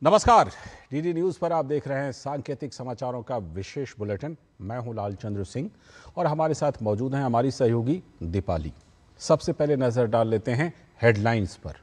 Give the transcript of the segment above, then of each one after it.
नमस्कार, DD news पर आप देख रहे हैं सांकेतिक समाचारों का विशेष बुलेटिन। मैं हूं लालचंद्र सिंह और हमारे साथ मौजूद हैं हमारी सहयोगी दीपाली। सबसे पहले नजर डाल लेते हैं हेडलाइंस पर।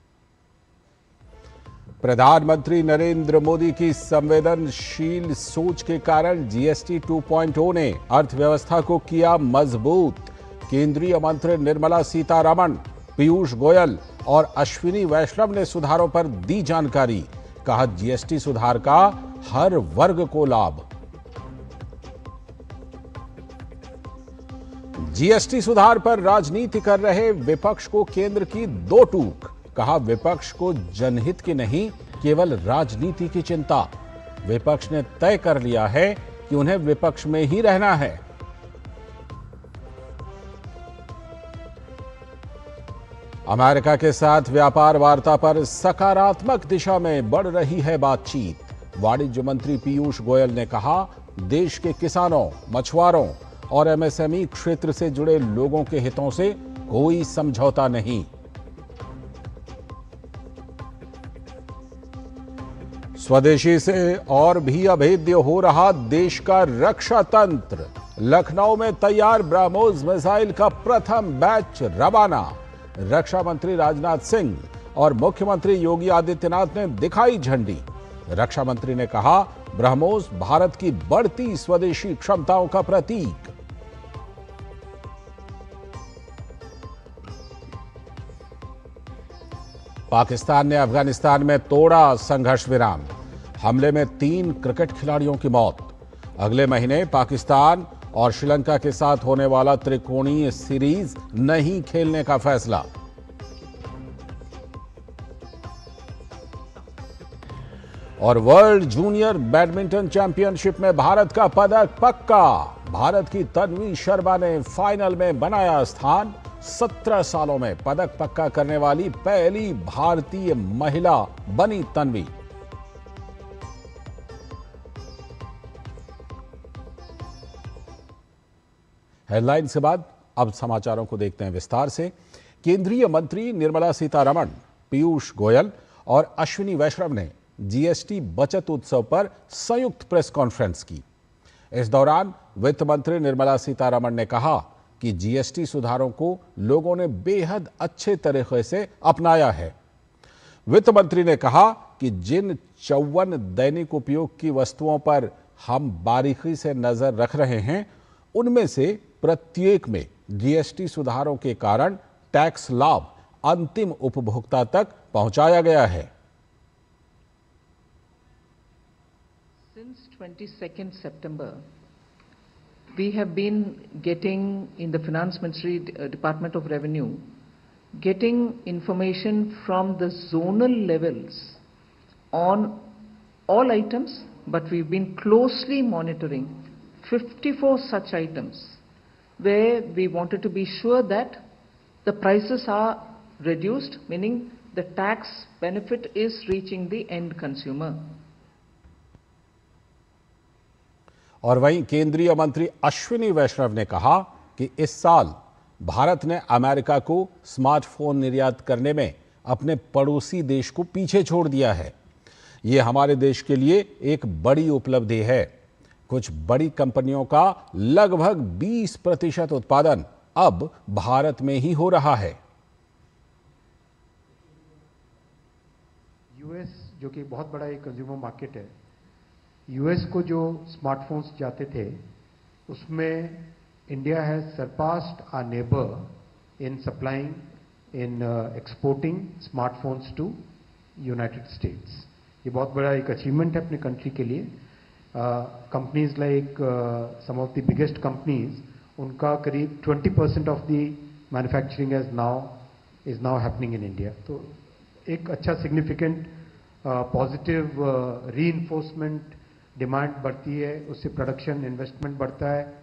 प्रधानमंत्री नरेंद्र मोदी की संवेदनशील सोच के कारण जीएसटी 2.0 ने अर्थव्यवस्था को किया मजबूत। केंद्रीय मंत्री निर्मला सीतारमण, पीयूष गोयल और अश्विनी वैष्णव ने सुधारों पर दी जानकारी। कहा, जीएसटी सुधार का हर वर्ग को लाभ। जीएसटी सुधार पर राजनीति कर रहे विपक्ष को केंद्र की दो टूक। कहा, विपक्ष को जनहित की नहीं, केवल राजनीति की चिंता। विपक्ष ने तय कर लिया है कि उन्हें विपक्ष में ही रहना है। अमेरिका के साथ व्यापार वार्ता पर सकारात्मक दिशा में बढ़ रही है बातचीत। वाणिज्य मंत्री पीयूष गोयल ने कहा, देश के किसानों, मछुआरों और एमएसएमई क्षेत्र से जुड़े लोगों के हितों से कोई समझौता नहीं। स्वदेशी से और भी अभेद्य हो रहा देश का रक्षा तंत्र। लखनऊ में तैयार ब्रह्मोस मिसाइल का प्रथम बैच रवाना। रक्षा मंत्री राजनाथ सिंह और मुख्यमंत्री योगी आदित्यनाथ ने दिखाई झंडी। रक्षा मंत्री ने कहा, ब्रह्मोस भारत की बढ़ती स्वदेशी क्षमताओं का प्रतीक। पाकिस्तान ने अफगानिस्तान में तोड़ा संघर्ष विराम। हमले में 3 क्रिकेट खिलाड़ियों की मौत। अगले महीने पाकिस्तान और श्रीलंका के साथ होने वाला त्रिकोणीय सीरीज नहीं खेलने का फैसला। और वर्ल्ड जूनियर बैडमिंटन चैंपियनशिप में भारत का पदक पक्का। भारत की तन्वी शर्मा ने फाइनल में बनाया स्थान। 17 सालों में पदक पक्का करने वाली पहली भारतीय महिला बनी तन्वी। हेडलाइंस के बाद अब समाचारों को देखते हैं विस्तार से। केंद्रीय मंत्री निर्मला सीतारमण, पीयूष गोयल और अश्विनी वैष्णव ने जीएसटी बचत उत्सव पर संयुक्त प्रेस कॉन्फ्रेंस की। इस दौरान वित्त मंत्री निर्मला सीतारमण ने कहा कि जीएसटी सुधारों को लोगों ने बेहद अच्छे तरीके से अपनाया है। वित्त मंत्री ने कहा कि जिन 54 दैनिक उपयोग की वस्तुओं पर हम बारीकी से नजर रख रहे हैं, उनमें से प्रत्येक में जीएसटी सुधारों के कारण टैक्स लाभ अंतिम उपभोक्ता तक पहुंचाया गया है। Since 22nd September, we have been getting in the Finance Ministry Department of Revenue, getting information from the zonal levels on all items, but we've been closely monitoring 54 such items where we wanted to be sure that the prices are reduced, meaning the tax benefit is reaching the end consumer. और वहीं केंद्रीय मंत्री अश्विनी वैष्णव ने कहा कि इस साल भारत ने अमेरिका को स्मार्टफोन निर्यात करने में अपने पड़ोसी देश को पीछे छोड़ दिया है। यह हमारे देश के लिए एक बड़ी उपलब्धि है। कुछ बड़ी कंपनियों का लगभग 20% उत्पादन अब भारत में ही हो रहा है। यूएस जो कि बहुत बड़ा एक कंज्यूमर मार्केट है, यूएस को जो स्मार्टफोन्स जाते थे उसमें India has surpassed our neighbour in supplying in exporting smartphones to United States. ये बहुत बड़ा एक अचीवमेंट है अपने कंट्री के लिए। Companies like some of the biggest companies, उनका करीब 20% of the manufacturing is now happening in India. तो एक अच्छा सिग्निफिकेंट पॉजिटिव रीइंफोर्समेंट, डिमांड बढ़ती है, उससे प्रोडक्शन इन्वेस्टमेंट बढ़ता है।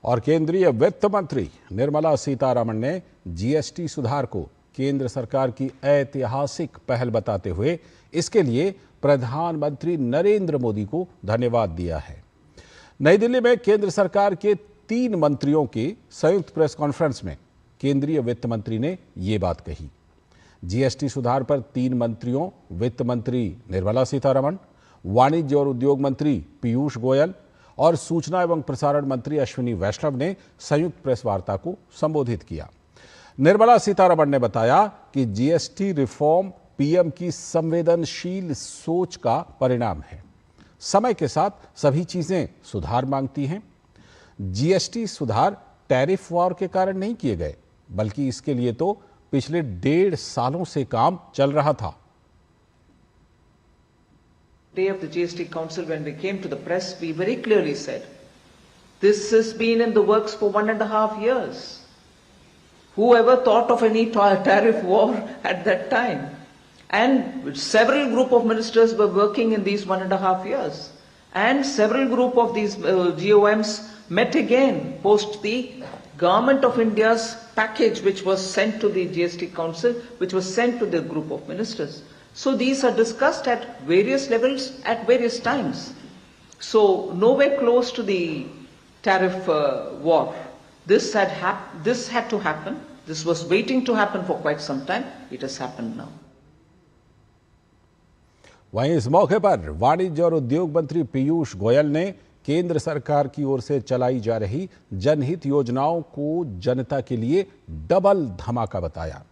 और केंद्रीय वित्त मंत्री निर्मला सीतारमण ने जीएसटी सुधार को केंद्र सरकार की ऐतिहासिक पहल बताते हुए इसके लिए प्रधानमंत्री नरेंद्र मोदी को धन्यवाद दिया है। नई दिल्ली में केंद्र सरकार के 3 मंत्रियों के संयुक्त प्रेस कॉन्फ्रेंस में केंद्रीय वित्त मंत्री ने ये बात कही। जीएसटी सुधार पर 3 मंत्रियों वित्त मंत्री निर्मला सीतारमण, वाणिज्य और उद्योग मंत्री पीयूष गोयल और सूचना एवं प्रसारण मंत्री अश्विनी वैष्णव ने संयुक्त प्रेस वार्ता को संबोधित किया। निर्मला सीतारमण ने बताया कि जीएसटी रिफॉर्म पीएम की संवेदनशील सोच का परिणाम है। समय के साथ सभी चीजें सुधार मांगती हैं। जीएसटी सुधार टैरिफ वॉर के कारण नहीं किए गए, बल्कि इसके लिए तो पिछले 1.5 सालों से काम चल रहा था। Day of the GST Council, when we came to the press, we very clearly said, this has been in the works for 1.5 years. Whoever thought of any tariff war at that time? And several group of ministers were working in these 1.5 years. And several group of these GOMs met again post the Government of India's package, which was sent to the GST Council, which was sent to the group of ministers. So these are discussed at various levels at various times. So nowhere close to the tariff war. This had to happen. This was waiting to happen for quite some time. It has happened now. वहीं इस मौके पर वाणिज्य और उद्योग मंत्री पीयूष गोयल ने केंद्र सरकार की ओर से चलाई जा रही जनहित योजनाओं को जनता के लिए डबल धमाका बताया।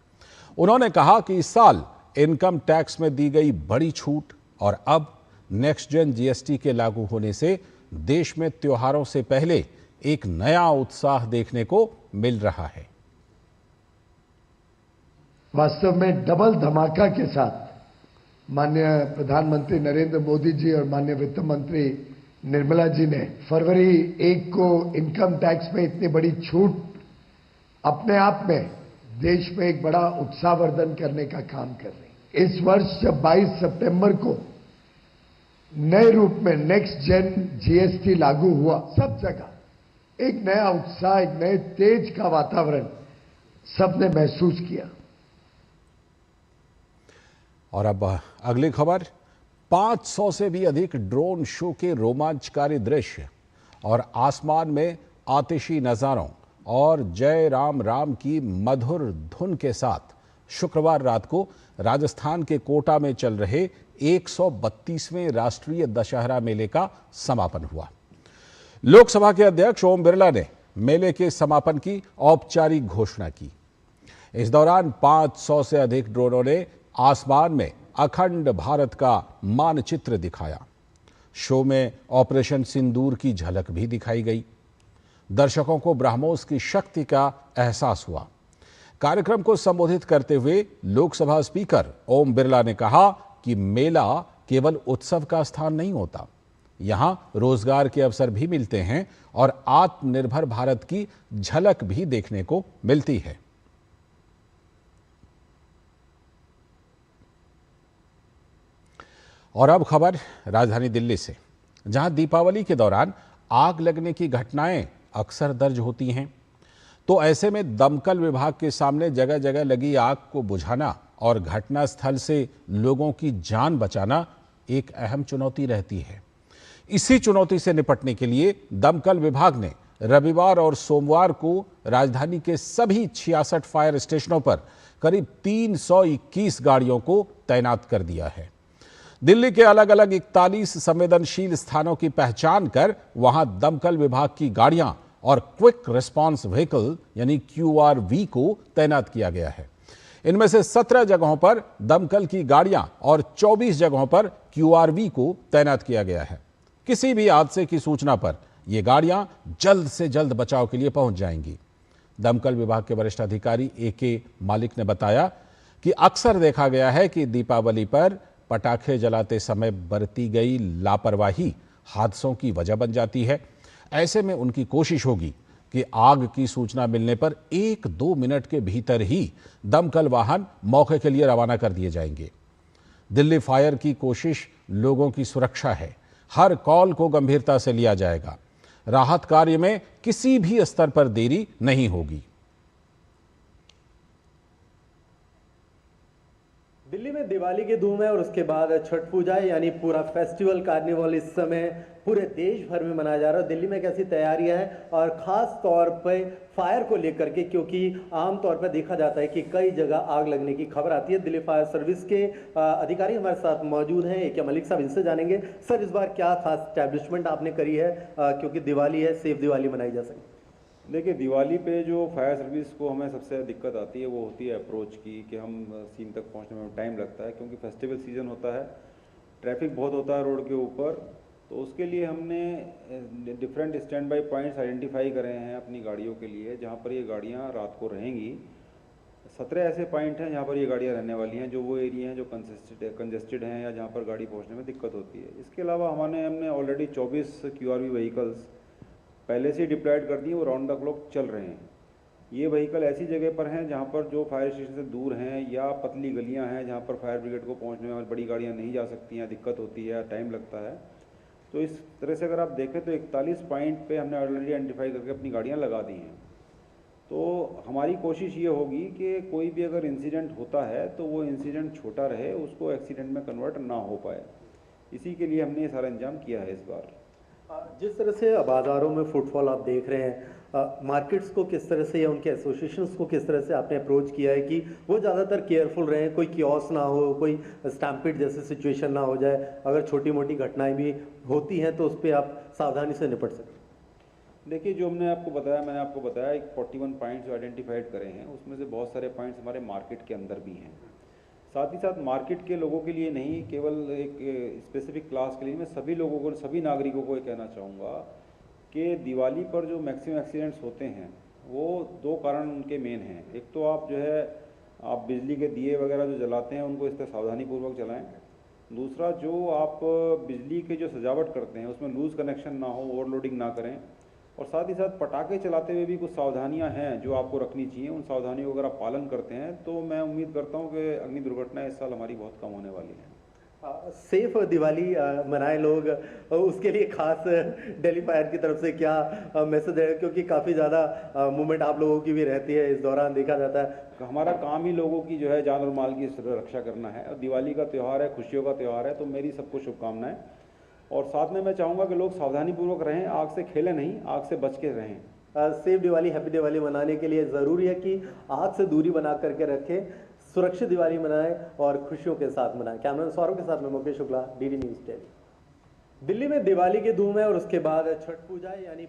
उन्होंने कहा कि इस साल इनकम टैक्स में दी गई बड़ी छूट और अब नेक्स्ट जेन जीएसटी के लागू होने से देश में त्योहारों से पहले एक नया उत्साह देखने को मिल रहा है। वास्तव में डबल धमाका के साथ माननीय प्रधानमंत्री नरेंद्र मोदी जी और माननीय वित्त मंत्री निर्मला जी ने फरवरी 1 को इनकम टैक्स में इतनी बड़ी छूट अपने आप में देश में एक बड़ा उत्साहवर्धन करने का काम कर रही। इस वर्ष जब 22 सितंबर को नए रूप में नेक्स्ट जेन जीएसटी लागू हुआ, सब जगह एक नया उत्साह, एक नए तेज का वातावरण सबने महसूस किया। और अब अगली खबर, 500 से भी अधिक ड्रोन शो के रोमांचकारी दृश्य और आसमान में आतिशी नजारों और जय राम राम की मधुर धुन के साथ शुक्रवार रात को राजस्थान के कोटा में चल रहे 132वें राष्ट्रीय दशहरा मेले का समापन हुआ। लोकसभा के अध्यक्ष ओम बिरला ने मेले के समापन की औपचारिक घोषणा की। इस दौरान 500 से अधिक ड्रोनों ने आसमान में अखंड भारत का मानचित्र दिखाया। शो में ऑपरेशन सिंदूर की झलक भी दिखाई गई। दर्शकों को ब्रह्मोस की शक्ति का एहसास हुआ। कार्यक्रम को संबोधित करते हुए लोकसभा स्पीकर ओम बिरला ने कहा कि मेला केवल उत्सव का स्थान नहीं होता, यहां रोजगार के अवसर भी मिलते हैं और आत्मनिर्भर भारत की झलक भी देखने को मिलती है। और अब खबर राजधानी दिल्ली से, जहां दीपावली के दौरान आग लगने की घटनाएं अक्सर दर्ज होती हैं। तो ऐसे में दमकल विभाग के सामने जगह जगह लगी आग को बुझाना और घटनास्थल से लोगों की जान बचाना एक अहम चुनौती रहती है। इसी चुनौती से निपटने के लिए दमकल विभाग ने रविवार और सोमवार को राजधानी के सभी 66 फायर स्टेशनों पर करीब 321 गाड़ियों को तैनात कर दिया है। दिल्ली के अलग अलग 41 संवेदनशील स्थानों की पहचान कर वहां दमकल विभाग की गाड़ियां और क्विक रिस्पांस व्हीकल यानी QRV को तैनात किया गया है। इनमें से 17 जगहों पर दमकल की गाड़ियां और 24 जगहों पर QRV को तैनात किया गया है। किसी भी हादसे की सूचना पर ये गाड़ियां जल्द से जल्द बचाव के लिए पहुंच जाएंगी। दमकल विभाग के वरिष्ठ अधिकारी AK मालिक ने बताया कि अक्सर देखा गया है कि दीपावली पर पटाखे जलाते समय बरती गई लापरवाही हादसों की वजह बन जाती है। ऐसे में उनकी कोशिश होगी कि आग की सूचना मिलने पर 1-2 मिनट के भीतर ही दमकल वाहन मौके के लिए रवाना कर दिए जाएंगे। दिल्ली फायर की कोशिश लोगों की सुरक्षा है। हर कॉल को गंभीरता से लिया जाएगा। राहत कार्य में किसी भी स्तर पर देरी नहीं होगी। दिल्ली में दिवाली की धूम है और उसके बाद छठ पूजा है, यानी पूरा फेस्टिवल कार्निवल इस समय पूरे देश भर में मनाया जा रहा है। दिल्ली में कैसी तैयारियां हैं और ख़ास तौर पे फायर को लेकर के, क्योंकि आमतौर पर देखा जाता है कि कई जगह आग लगने की खबर आती है। दिल्ली फायर सर्विस के अधिकारी हमारे साथ मौजूद हैं, ए के मलिक साहब, इनसे जानेंगे सर इस बार क्या खास एस्टैब्लिशमेंट आपने करी है, क्योंकि दिवाली है, सेफ दिवाली मनाई जा सके। देखिए, दिवाली पे जो फायर सर्विस को हमें सबसे दिक्कत आती है वो होती है अप्रोच की, कि हम सीन तक पहुंचने में टाइम लगता है, क्योंकि फेस्टिवल सीज़न होता है, ट्रैफिक बहुत होता है रोड के ऊपर। तो उसके लिए हमने different stand by points identify करे हैं अपनी गाड़ियों के लिए, जहां पर ये गाड़ियां रात को रहेंगी। 17 ऐसे पॉइंट हैं जहां पर ये गाड़ियां रहने वाली हैं, जो वो एरिया हैं जो कंजेस्टेड हैं या जहाँ पर गाड़ी पहुँचने में दिक्कत होती है। इसके अलावा हमने ऑलरेडी 24 QRV व्हीकल्स पहले से डिप्लॉयड कर दिए, वो राउंड द क्लॉक चल रहे हैं। ये व्हीकल ऐसी जगह पर हैं जहाँ पर जो फायर स्टेशन से दूर हैं या पतली गलियाँ हैं जहाँ पर फायर ब्रिगेड को पहुँचने में बड़ी गाड़ियाँ नहीं जा सकती हैं, दिक्कत होती है, टाइम लगता है। तो इस तरह से अगर आप देखें तो 41 पॉइंट पे हमने ऑलरेडी आइडेंटिफाई करके अपनी गाड़ियाँ लगा दी हैं। तो हमारी कोशिश ये होगी कि कोई भी अगर इंसिडेंट होता है तो वो इंसिडेंट छोटा रहे, उसको एक्सीडेंट में कन्वर्ट ना हो पाए। इसी के लिए हमने ये सारा इंतजाम किया है इस बार। जिस तरह से बाज़ारों में फुटफॉल आप देख रहे हैं, मार्केट्स को किस तरह से या उनके एसोसिएशंस को किस तरह से आपने अप्रोच किया है कि वो ज़्यादातर केयरफुल रहें, कोई कियोस्क ना हो, कोई स्टैम्पिड जैसी सिचुएशन ना हो जाए, अगर छोटी मोटी घटनाएं भी होती हैं तो उस पर आप सावधानी से निपट सकें। देखिए, जो मैंने आपको बताया एक 41 पॉइंट्स आइडेंटिफाइड करे हैं, उसमें से बहुत सारे पॉइंट्स हमारे मार्केट के अंदर भी हैं। साथ ही साथ मार्केट के लोगों के लिए नहीं, केवल एक स्पेसिफिक क्लास के लिए, मैं सभी लोगों को, सभी नागरिकों को ये कहना चाहूँगा कि दिवाली पर जो मैक्सिमम एक्सीडेंट्स होते हैं वो 2 कारण उनके मेन हैं। एक तो आप जो है आप बिजली के दिए वगैरह जो जलाते हैं उनको इस तरह सावधानीपूर्वक जलाएं। दूसरा, जो आप बिजली के जो सजावट करते हैं उसमें लूज़ कनेक्शन ना हो, ओवरलोडिंग ना करें। और साथ ही साथ पटाखे चलाते हुए भी कुछ सावधानियां हैं जो आपको रखनी चाहिए। उन सावधानियों का अगर आप पालन करते हैं तो मैं उम्मीद करता हूं कि अग्नि दुर्घटनाएं इस साल हमारी बहुत कम होने वाली हैं। सेफ दिवाली मनाए लोग, उसके लिए खास दिल्ली फायर की तरफ से क्या मैसेज है, क्योंकि काफ़ी ज़्यादा मूवमेंट आप लोगों की भी रहती है इस दौरान, देखा जाता है। हमारा काम ही लोगों की जो है जान और माल की रक्षा करना है, और दिवाली का त्यौहार है, खुशियों का त्यौहार है, तो मेरी सबको शुभकामनाएं। और साथ में मैं चाहूँगा कि लोग सावधानीपूर्वक रहें, आग से खेलें नहीं, आग से बच के रहें। सेफ दिवाली, हैप्पी दिवाली मनाने के लिए ज़रूरी है कि आग से दूरी बना करके रखें, सुरक्षित दिवाली मनाएं और खुशियों के साथ मनाएं। कैमरामैन सौरभ के साथ मैं मुकेश शुक्ला, DD न्यूज़ दिल्ली। दिल्ली में दिवाली की धूम है और उसके बाद छठ पूजा है, यानी।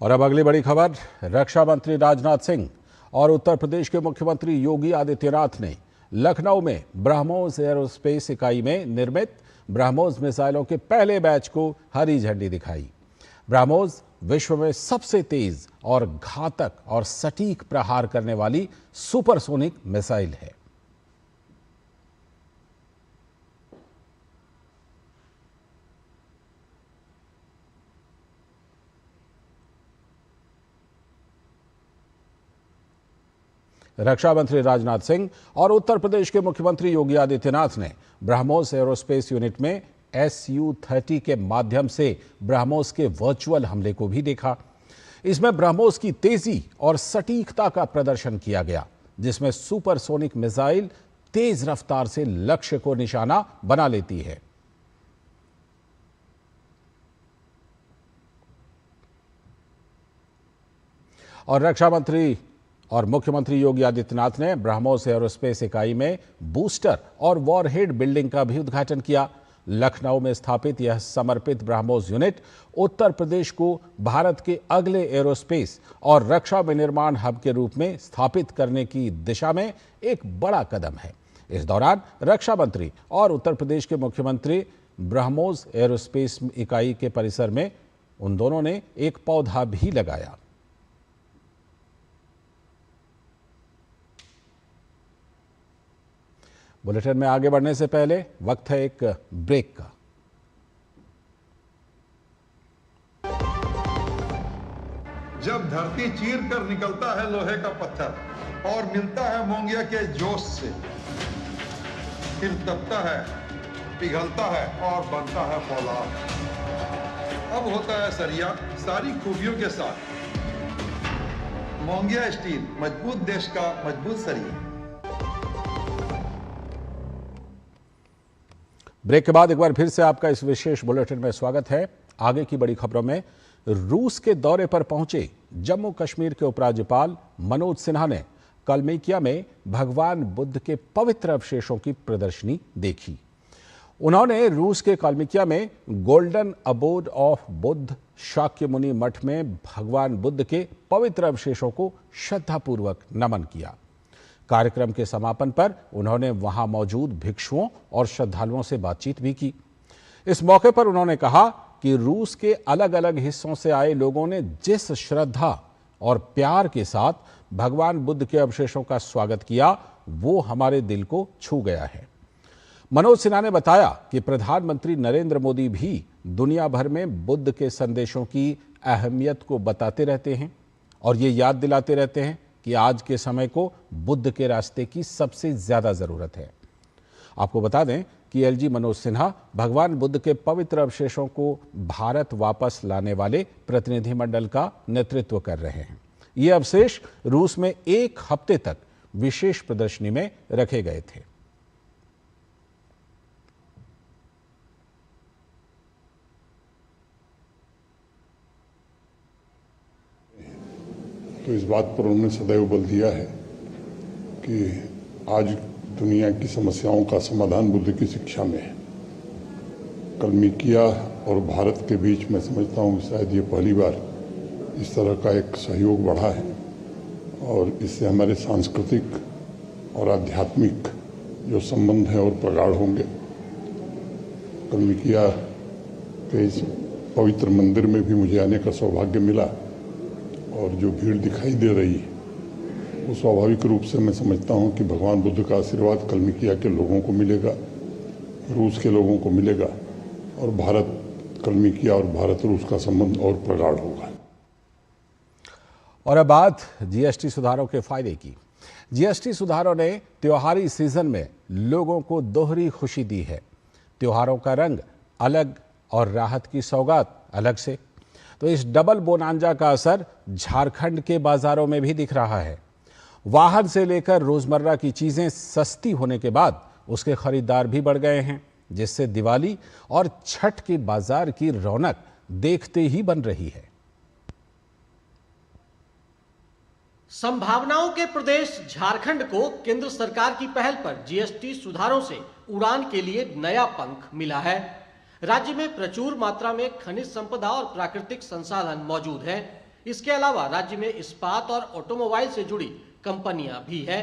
और अब अगली बड़ी खबर, रक्षा मंत्री राजनाथ सिंह और उत्तर प्रदेश के मुख्यमंत्री योगी आदित्यनाथ ने लखनऊ में ब्रह्मोस एरोस्पेस इकाई में निर्मित ब्रह्मोस मिसाइलों के पहले बैच को हरी झंडी दिखाई। ब्रह्मोस विश्व में सबसे तेज और घातक और सटीक प्रहार करने वाली सुपरसोनिक मिसाइल है। रक्षा मंत्री राजनाथ सिंह और उत्तर प्रदेश के मुख्यमंत्री योगी आदित्यनाथ ने ब्रह्मोस एरोस्पेस यूनिट में Su-30 के माध्यम से ब्रह्मोस के वर्चुअल हमले को भी देखा। इसमें ब्रह्मोस की तेजी और सटीकता का प्रदर्शन किया गया, जिसमें सुपरसोनिक मिसाइल तेज रफ्तार से लक्ष्य को निशाना बना लेती है। और रक्षा मंत्री और मुख्यमंत्री योगी आदित्यनाथ ने ब्रह्मोस एरोस्पेस इकाई में बूस्टर और वॉरहेड बिल्डिंग का भी उद्घाटन किया। लखनऊ में स्थापित यह समर्पित ब्रह्मोस यूनिट उत्तर प्रदेश को भारत के अगले एरोस्पेस और रक्षा विनिर्माण हब के रूप में स्थापित करने की दिशा में एक बड़ा कदम है। इस दौरान रक्षा मंत्री और उत्तर प्रदेश के मुख्यमंत्री ब्रह्मोस एरोस्पेस इकाई के परिसर में उन दोनों ने एक पौधा भी लगाया। बुलेटिन में आगे बढ़ने से पहले वक्त है एक ब्रेक का। जब धरती चीर कर निकलता है लोहे का पत्थर और मिलता है मोंगिया के जोश से, फिर तपता है, पिघलता है और बनता है फौलाद। अब होता है सरिया सारी खूबियों के साथ। मोंगिया स्टील, मजबूत देश का मजबूत सरिया। ब्रेक के बाद एक बार फिर से आपका इस विशेष बुलेटिन में स्वागत है। आगे की बड़ी खबरों में, रूस के दौरे पर पहुंचे जम्मू कश्मीर के उपराज्यपाल मनोज सिन्हा ने कलमेकिया में भगवान बुद्ध के पवित्र अवशेषों की प्रदर्शनी देखी। उन्होंने रूस के कलमेकिया में golden abode of Buddha Shakyamuni मठ में भगवान बुद्ध के पवित्र अवशेषों को श्रद्धापूर्वक नमन किया। कार्यक्रम के समापन पर उन्होंने वहां मौजूद भिक्षुओं और श्रद्धालुओं से बातचीत भी की। इस मौके पर उन्होंने कहा कि रूस के अलग अलग हिस्सों से आए लोगों ने जिस श्रद्धा और प्यार के साथ भगवान बुद्ध के अवशेषों का स्वागत किया, वो हमारे दिल को छू गया है। मनोज सिन्हा ने बताया कि प्रधानमंत्री नरेंद्र मोदी भी दुनिया भर में बुद्ध के संदेशों की अहमियत को बताते रहते हैं और ये याद दिलाते रहते हैं कि आज के समय को बुद्ध के रास्ते की सबसे ज्यादा जरूरत है। आपको बता दें कि एलजी मनोज सिन्हा भगवान बुद्ध के पवित्र अवशेषों को भारत वापस लाने वाले प्रतिनिधिमंडल का नेतृत्व कर रहे हैं। ये अवशेष रूस में 1 हफ्ते तक विशेष प्रदर्शनी में रखे गए थे। तो इस बात पर उन्होंने सदैव बल दिया है कि आज दुनिया की समस्याओं का समाधान बुद्ध की शिक्षा में है। कलमेकिया और भारत के बीच मैं समझता हूँ शायद ये पहली बार इस तरह का एक सहयोग बढ़ा है और इससे हमारे सांस्कृतिक और आध्यात्मिक जो संबंध हैं और प्रगाढ़ होंगे। कलमेकिया के इस पवित्र मंदिर में भी मुझे आने का सौभाग्य मिला और जो भीड़ दिखाई दे रही है वो स्वाभाविक रूप से मैं समझता हूं कि भगवान बुद्ध का आशीर्वाद कलमेकिया के लोगों को मिलेगा, रूस के लोगों को मिलेगा और भारत कलमेकिया और भारत रूस का संबंध और प्रगाढ़ होगा। और अब बात जीएसटी सुधारों के फायदे की। जीएसटी सुधारों ने त्योहारी सीजन में लोगों को दोहरी खुशी दी है। त्योहारों का रंग अलग और राहत की सौगात अलग से। तो इस डबल बोनांजा का असर झारखंड के बाजारों में भी दिख रहा है। वाहन से लेकर रोजमर्रा की चीजें सस्ती होने के बाद उसके खरीदार भी बढ़ गए हैं, जिससे दिवाली और छठ के बाजार की रौनक देखते ही बन रही है। संभावनाओं के प्रदेश झारखंड को केंद्र सरकार की पहल पर जीएसटी सुधारों से उड़ान के लिए नया पंख मिला है। राज्य में प्रचुर मात्रा में खनिज संपदा और प्राकृतिक संसाधन मौजूद हैं। इसके अलावा राज्य में इस्पात और ऑटोमोबाइल से जुड़ी कंपनियां भी हैं।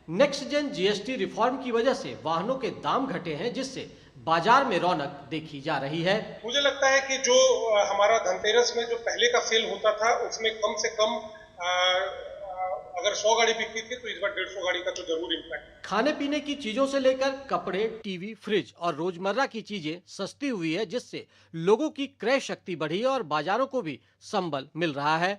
नेक्स्ट जेन जीएसटी रिफॉर्म की वजह से वाहनों के दाम घटे हैं, जिससे बाजार में रौनक देखी जा रही है। मुझे लगता है कि जो हमारा धनतेरस में जो पहले का सेल होता था उसमें कम से कम अगर 100 गाड़ी बिकती थी तो इस बार 150 गाड़ी का तो जरूर इम्पैक्ट। खाने पीने की चीजों से लेकर कपड़े, टीवी, फ्रिज और रोजमर्रा की चीजें सस्ती हुई है, जिससे लोगों की क्रय शक्ति बढ़ी और बाजारों को भी संबल मिल रहा है।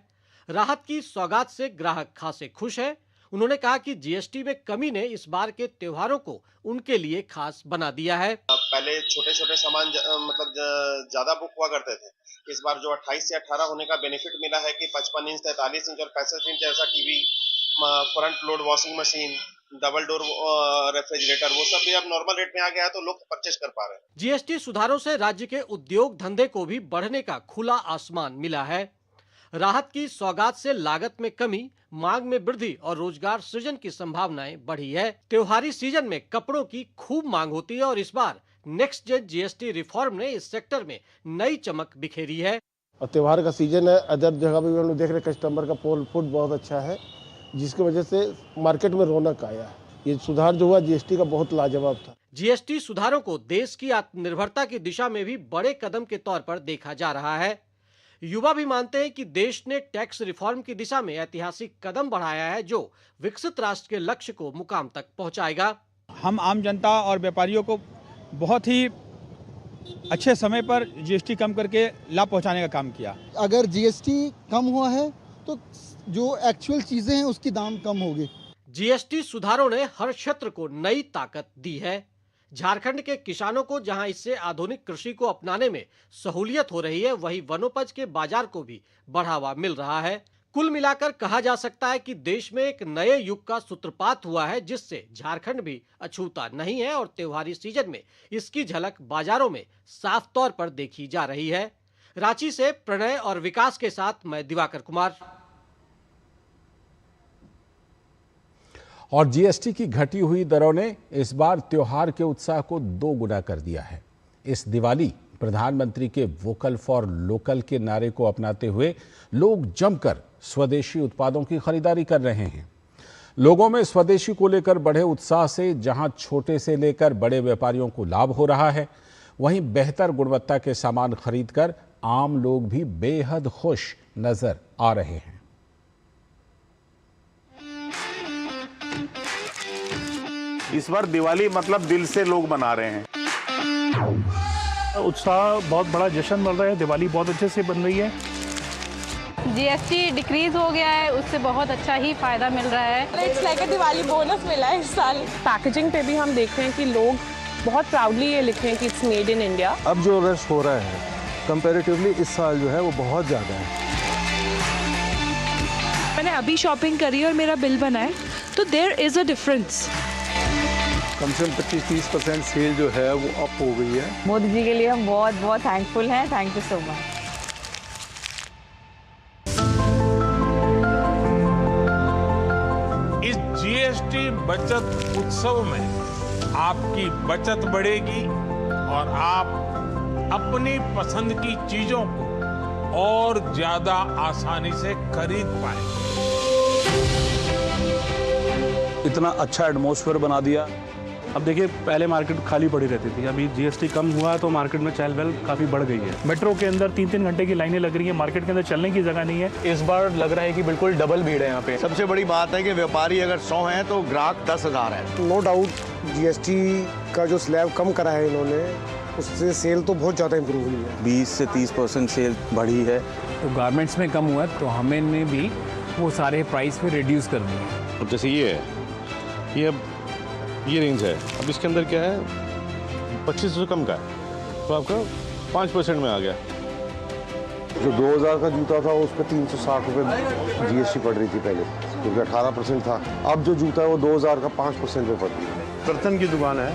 राहत की सौगात से ग्राहक खासे खुश है। उन्होंने कहा कि जीएसटी में कमी ने इस बार के त्योहारों को उनके लिए खास बना दिया है। पहले छोटे छोटे सामान ज्यादा बुक हुआ करते थे। इस बार जो 28 से 18 होने का बेनिफिट मिला है कि 55 इंच, 43 इंच और 65 इंच ऐसा TV, front load washing machine, double door refrigerator, वो सब भी अब नॉर्मल रेट में आ गया है तो लोग परचेज कर पा रहे हैं। जीएसटी सुधारों से राज्य के उद्योग धंधे को भी बढ़ने का खुला आसमान मिला है। राहत की सौगात से लागत में कमी, मांग में वृद्धि और रोजगार सृजन की संभावनाएं बढ़ी है। त्योहारी सीजन में कपड़ों की खूब मांग होती है और इस बार नेक्स्ट जेन जीएसटी रिफॉर्म ने इस सेक्टर में नई चमक बिखेरी है। और त्योहार का सीजन है, अदर जगह भी हम लोग देख रहे कस्टमर का पोल फुट बहुत अच्छा है, जिसकी वजह से मार्केट में रौनक आया है। ये सुधार जो हुआ जीएसटी का बहुत लाजवाब था। जीएसटी सुधारों को देश की आत्मनिर्भरता की दिशा में भी बड़े कदम के तौर पर देखा जा रहा है। युवा भी मानते हैं कि देश ने टैक्स रिफॉर्म की दिशा में ऐतिहासिक कदम बढ़ाया है, जो विकसित राष्ट्र के लक्ष्य को मुकाम तक पहुंचाएगा। हम आम जनता और व्यापारियों को बहुत ही अच्छे समय पर जीएसटी कम करके लाभ पहुंचाने का काम किया। अगर जीएसटी कम हुआ है तो जो एक्चुअल चीजें हैं उसकी दाम कम होगी। जीएसटी सुधारों ने हर क्षेत्र को नई ताकत दी है। झारखंड के किसानों को जहां इससे आधुनिक कृषि को अपनाने में सहूलियत हो रही है, वहीं वनोपज के बाजार को भी बढ़ावा मिल रहा है। कुल मिलाकर कहा जा सकता है कि देश में एक नए युग का सूत्रपात हुआ है, जिससे झारखंड भी अछूता नहीं है और त्योहारी सीजन में इसकी झलक बाजारों में साफ तौर पर देखी जा रही है। रांची से प्रणय और विकास के साथ मैं दिवाकर कुमार। और जीएसटी की घटी हुई दरों ने इस बार त्योहार के उत्साह को 2 गुना कर दिया है। इस दिवाली प्रधानमंत्री के वोकल फॉर लोकल के नारे को अपनाते हुए लोग जमकर स्वदेशी उत्पादों की खरीदारी कर रहे हैं। लोगों में स्वदेशी को लेकर बढ़े उत्साह से जहां छोटे से लेकर बड़े व्यापारियों को लाभ हो रहा है, वहीं बेहतर गुणवत्ता के सामान खरीदकर आम लोग भी बेहद खुश नजर आ रहे हैं। इस बार दिवाली मतलब दिल से लोग मना रहे हैं। उत्साह बहुत बड़ा जश्न मिल रहा है, दिवाली बहुत अच्छे से बन रही है। जीएसटी डिक्रीज हो गया है, उससे बहुत अच्छा ही फायदा मिल रहा है। It's like a Diwali bonus मिला है इस साल। पैकेजिंग पे भी हम देख रहे हैं कि लोग बहुत प्राउडली ये लिख रहे हैं कि इट्स मेड इन इंडिया। अब जो रश हो रहा है कंपैरेटिवली इस साल जो है वो बहुत ज़्यादा है। मैंने अभी शॉपिंग करी और मेरा बिल बना है, तो देयर इज़ अ डिफरेंस। कम से कम 25-30% सेल जो है वो अप हो गई है। मोदी जी के लिए हम बहुत बहुत थैंकफुल हैं। Thank you so much. इस जीएसटी बचत उत्सव में आपकी बचत बढ़ेगी और आप अपनी पसंद की चीजों को और ज्यादा आसानी से खरीद पाएंगे। इतना अच्छा एटमॉस्फेयर बना दिया। अब देखिए, पहले मार्केट खाली पड़ी रहती थी, अभी जीएसटी कम हुआ तो मार्केट में चहल पहल काफ़ी बढ़ गई है। मेट्रो के अंदर 3-3 घंटे की लाइनें लग रही है, मार्केट के अंदर चलने की जगह नहीं है। इस बार लग रहा है कि बिल्कुल डबल भीड़ है यहाँ पे। सबसे बड़ी बात है कि व्यापारी अगर 100 हैं तो ग्राहक 10,000 है। नो डाउट जीएसटी का जो स्लैब कम करा है इन्होंने, उससे सेल तो बहुत ज़्यादा इम्प्रूव हुई है। 20 से 30% सेल बढ़ी है। तो गारमेंट्स में कम हुआ है, तो हमें भी वो सारे प्राइस पे रिड्यूस करनी है। अब जैसे ये है, ये रेंज है, अब इसके अंदर क्या है 25 से कम का है, तो आपका 5% में आ गया। जो 2000 का जूता था उस पर 360 रुपये जीएसटी पड़ रही थी पहले, क्योंकि 18% था। अब जो जूता है वो 2000 का 5% में पड़ रही है। बर्तन की दुकान है,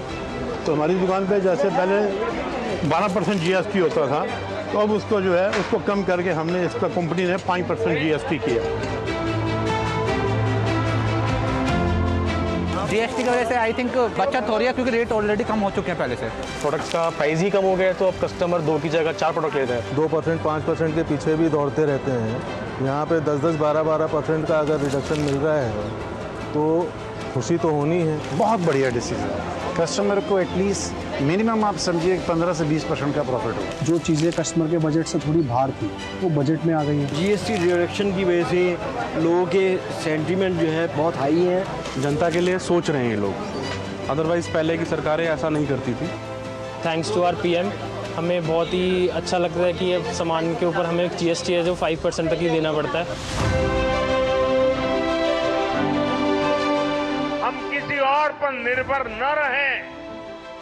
तो हमारी दुकान पे जैसे पहले 12% जीएसटी होता था, तो अब उसको जो है उसको कम करके हमने इसका कंपनी ने 5% जीएसटी किया। जीएसटी की वजह से आई थिंक बचत हो रही है, क्योंकि रेट ऑलरेडी कम हो चुके हैं पहले से। प्रोडक्ट्स का प्राइस ही कम हो गया है, तो अब कस्टमर 2 की जगह 4 प्रोडक्ट लेते हैं। 2%, 5% के पीछे भी दौड़ते रहते हैं। यहाँ पे 10-10, 12-12% का अगर रिडक्शन मिल रहा है तो खुशी तो होनी है। बहुत बढ़िया डिसीजन। कस्टमर को एटलीस्ट मिनिमम आप समझिए 15 से 20% का प्रॉफिट हो। जो चीज़ें कस्टमर के बजट से थोड़ी बाहर थी वो बजट में आ गई है। जीएसटी रिडक्शन की वजह से लोगों के सेंटीमेंट जो है बहुत हाई है। जनता के लिए सोच रहे हैं लोग, अदरवाइज पहले की सरकारें ऐसा नहीं करती थी। थैंक्स टू आवर पीएम, हमें बहुत ही अच्छा लगता है कि ये सामान के ऊपर हमें जीएसटी है जो 5% तक ही देना पड़ता है। हम किसी और पर निर्भर न रहें,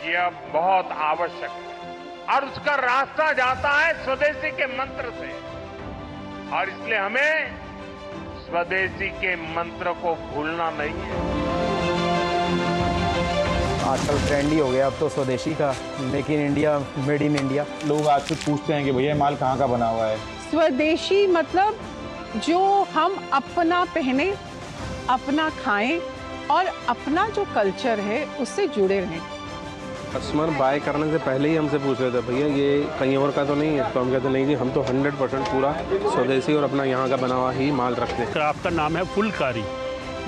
ये अब बहुत आवश्यक है, और उसका रास्ता जाता है स्वदेशी के मंत्र से, और इसलिए हमें स्वदेशी के मंत्र को भूलना नहीं है। आजकल ट्रेंड ही हो गया अब तो स्वदेशी का, make in India, made in India. लोग आपसे पूछते हैं कि भैया माल कहाँ का बना हुआ है। स्वदेशी मतलब जो हम अपना पहने, अपना खाएं और अपना जो कल्चर है उससे जुड़े रहें। कस्टमर बाय करने से पहले ही हमसे पूछ रहे थे, भैया ये कहीं और का तो नहीं है? तो हम कहते नहीं जी, हम तो 100% पूरा स्वदेशी और अपना यहाँ का बना हुआ ही माल रखते हैं। क्राफ्ट का नाम है फुलकारी।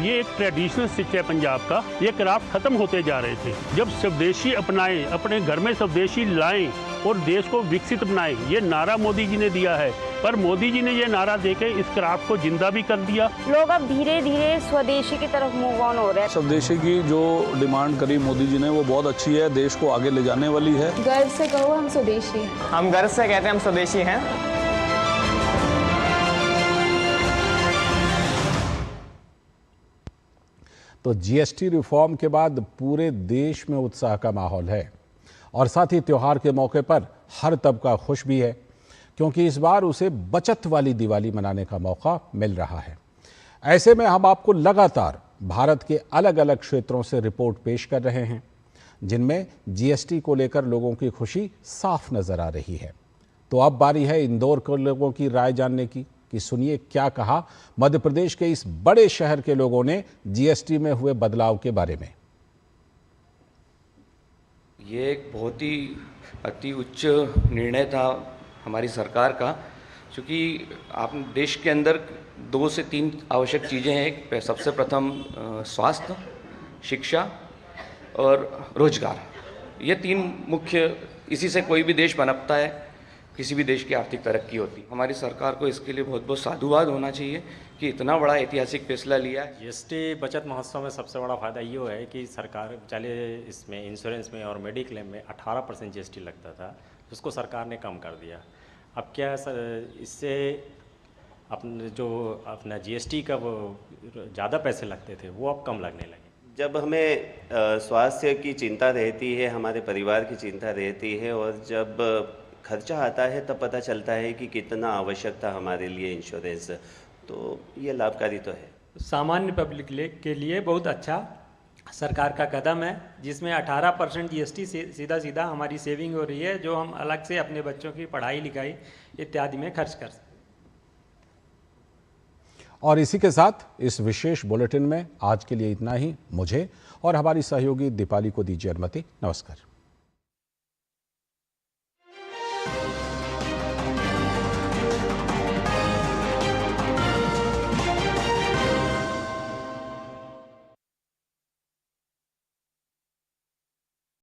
ये एक ट्रेडिशनल स्टिच है पंजाब का। ये क्राफ्ट खत्म होते जा रहे थे। जब स्वदेशी अपनाएं, अपने घर में स्वदेशी लाएं और देश को विकसित बनाएं, ये नारा मोदी जी ने दिया है। पर मोदी जी ने ये नारा देके इस क्राफ्ट को जिंदा भी कर दिया। लोग अब धीरे धीरे स्वदेशी की तरफ मूव ऑन हो रहे हैं। स्वदेशी की जो डिमांड करी मोदी जी ने वो बहुत अच्छी है, देश को आगे ले जाने वाली है। गर्व से कहो हम स्वदेशी हैं। हम गर्व से कहते हैं हम स्वदेशी हैं। तो जीएसटी रिफॉर्म के बाद पूरे देश में उत्साह का माहौल है और साथ ही त्योहार के मौके पर हर तबका खुश भी है। क्योंकि इस बार उसे बचत वाली दिवाली मनाने का मौका मिल रहा है। ऐसे में हम आपको लगातार भारत के अलग अलग क्षेत्रों से रिपोर्ट पेश कर रहे हैं, जिनमें जीएसटी को लेकर लोगों की खुशी साफ नजर आ रही है। तो अब बारी है इंदौर के लोगों की राय जानने की कि सुनिए क्या कहा मध्य प्रदेश के इस बड़े शहर के लोगों ने जीएसटी में हुए बदलाव के बारे में। ये एक बहुत ही अति उच्च निर्णय था हमारी सरकार का, क्योंकि आप देश के अंदर 2 से 3 आवश्यक चीज़ें हैं। सबसे प्रथम स्वास्थ्य, शिक्षा और रोजगार, ये 3 मुख्य, इसी से कोई भी देश पनपता है, किसी भी देश की आर्थिक तरक्की होती। हमारी सरकार को इसके लिए बहुत बहुत साधुवाद होना चाहिए कि इतना बड़ा ऐतिहासिक फैसला लिया है। जीएसटी बचत महोत्सव में सबसे बड़ा फायदा ये है कि सरकार पहले इसमें इंश्योरेंस में और मेडिक्लेम में 18% जीएसटी लगता था, जिसको सरकार ने कम कर दिया। अब क्या इससे अपना जीएसटी का वो ज़्यादा पैसे लगते थे वो अब कम लगने लगे। जब हमें स्वास्थ्य की चिंता रहती है, हमारे परिवार की चिंता रहती है, और जब खर्चा आता है तब पता चलता है कि कितना आवश्यक था हमारे लिए इंश्योरेंस, तो ये लाभकारी तो है। सामान्य पब्लिक के लिए बहुत अच्छा सरकार का कदम है, जिसमें 18% जीएसटी से सीधा हमारी सेविंग हो रही है, जो हम अलग से अपने बच्चों की पढ़ाई लिखाई इत्यादि में खर्च कर सकते। और इसी के साथ इस विशेष बुलेटिन में आज के लिए इतना ही। मुझे और हमारी सहयोगी दीपाली को दीजिए अनुमति। नमस्कार।